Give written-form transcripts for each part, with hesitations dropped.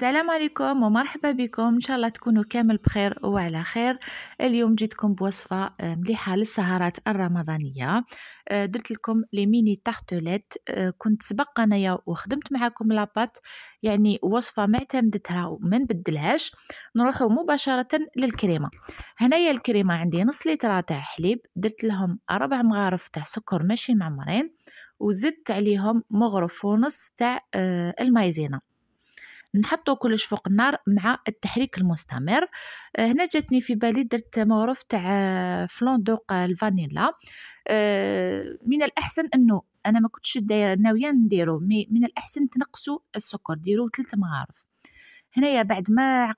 السلام عليكم ومرحبا بكم، ان شاء الله تكونوا كامل بخير وعلى خير. اليوم جيتكم بوصفه مليحه للسهرات الرمضانيه. درت لكم لي ميني تارتليت. كنت سبق انايا وخدمت معكم لاباط، يعني وصفه ما اعتمدتها وما نبدلهاش. نروحوا مباشره للكريمه. هنايا الكريمه عندي نص لتر تاع حليب، درت لهم 4 مغارف تاع سكر ماشي معمرين، وزدت عليهم مغرف ونص تاع المايزينا. نحطو كلش فوق النار مع التحريك المستمر. هنا جاتني في بالي درت مغرف تاع فلوندوق الفانيلا. من الأحسن أنه أنا ما كنتش دايره ناوية نديرو، من الأحسن تنقصوا السكر، ديروا 3 مغارف. هنايا بعد ما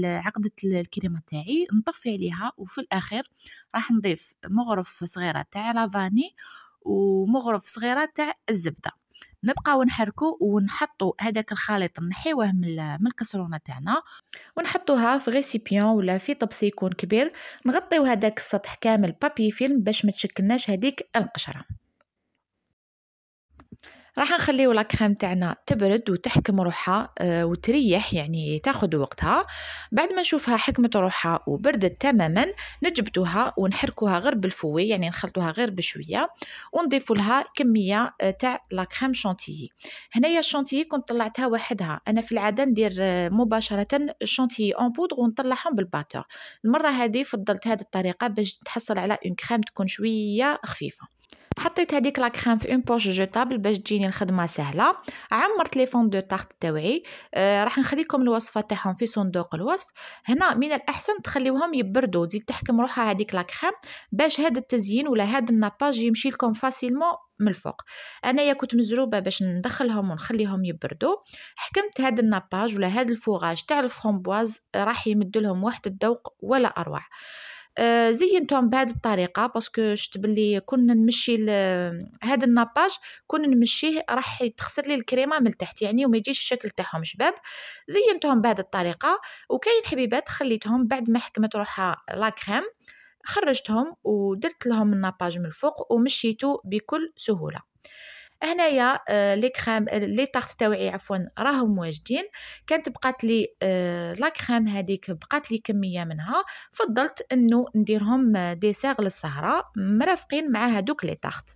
عقدت الكريمه تاعي نطفي عليها، وفي الأخير راح نضيف مغرف صغيرة تاع لافاني ومغرف صغيرة تاع الزبدة. نبقاو نحركو ونحطو هذاك الخليط نحيوه من الكسرونه تاعنا، ونحطوها في غيسيبيون ولا في طبسي يكون كبير. نغطيو هذاك السطح كامل بابي فيلم باش ما تشكلناش هذيك القشره. راح نخليو لاكريم تاعنا تبرد وتحكم روحها وتريح، يعني تاخد وقتها. بعد ما نشوفها حكمت روحها وبردت تماما، نجبدوها ونحركوها غير بالفوي، يعني نخلطوها غير بشويه، ونضيفوا لها كميه تاع لاكريم شانتيي. هنايا الشانتيي كنت طلعتها وحدها، انا في العاده ندير مباشره الشانتيي اون بودر ونطلعهم بالباتور. المره هذه فضلت هذه الطريقه باش تحصل على اون كريم تكون شويه خفيفه. حطيت هذيك لاكريم في اون بوش جوتابل باش تجيني الخدمه سهله. عمرت لي فون دو طارت تاوعي. راح نخليكم الوصفه تاعهم في صندوق الوصف. هنا من الاحسن تخليوهم يبردوا، تزيد تحكم روحها هذيك لاكريم باش هذا التزيين ولا هذا الناباج يمشي لكم فاسيلمون من الفوق. انايا كنت مزروبه باش ندخلهم ونخليهم يبردوا. حكمت هذا الناباج ولا هذا الفوغاج تاع الفرامبواز راح يمد لهم واحد الذوق ولا اروع. زينتهم بهذه الطريقه باسكو شفت بلي كنا نمشي هذا الناباج، كنا نمشيه راح تخسر لي الكريمه من تحت يعني وما يجيش الشكل تاعهم شباب. زينتهم بهذه الطريقه. وكاين حبيبات خليتهم بعد ما حكمت روحها لاكريم، خرجتهم ودرت لهم الناباج من الفوق ومشيتو بكل سهوله. هنايا لي كريم لي طارت تاوعي عفوا راهم واجدين. كانت بقات لي لا كريم هذيك بقات لي كميه منها، فضلت انه نديرهم ديسير للسهره مرافقين مع هذوك لي طارت.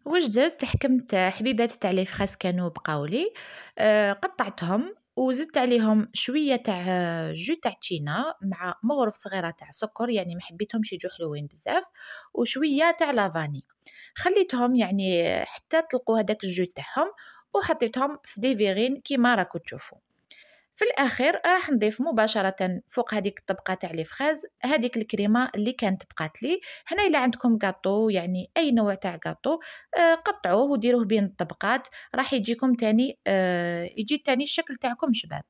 واش درت؟ حكمت حبيبات تاع لي فريس كانوا بقاولي، قطعتهم وزدت عليهم شويه تاع جو تاع تشينا مع مغرف صغيره تاع سكر، يعني ما حبيتهمش يجوا حلوين بزاف، وشويه تاع لافاني. خليتهم يعني حتى تلقوا هذاك الجو تاعهم، وحطيتهم في دي فيغين كيما راكم تشوفوا. في الاخير راح نضيف مباشره فوق هذيك الطبقه تاع لي فريز هذيك الكريمه اللي كانت بقات لي. هنا الا عندكم غاطو يعني اي نوع تاع غاطو قطعوه وديروه بين الطبقات، راح يجيكم تاني يجي تاني الشكل تاعكم شباب.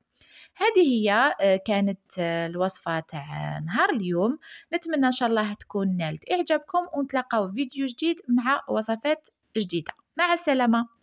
هذه هي كانت الوصفه تاع نهار اليوم. نتمنى ان شاء الله تكون نالت اعجابكم، ونتلاقاو في فيديو جديد مع وصفات جديده. مع السلامه.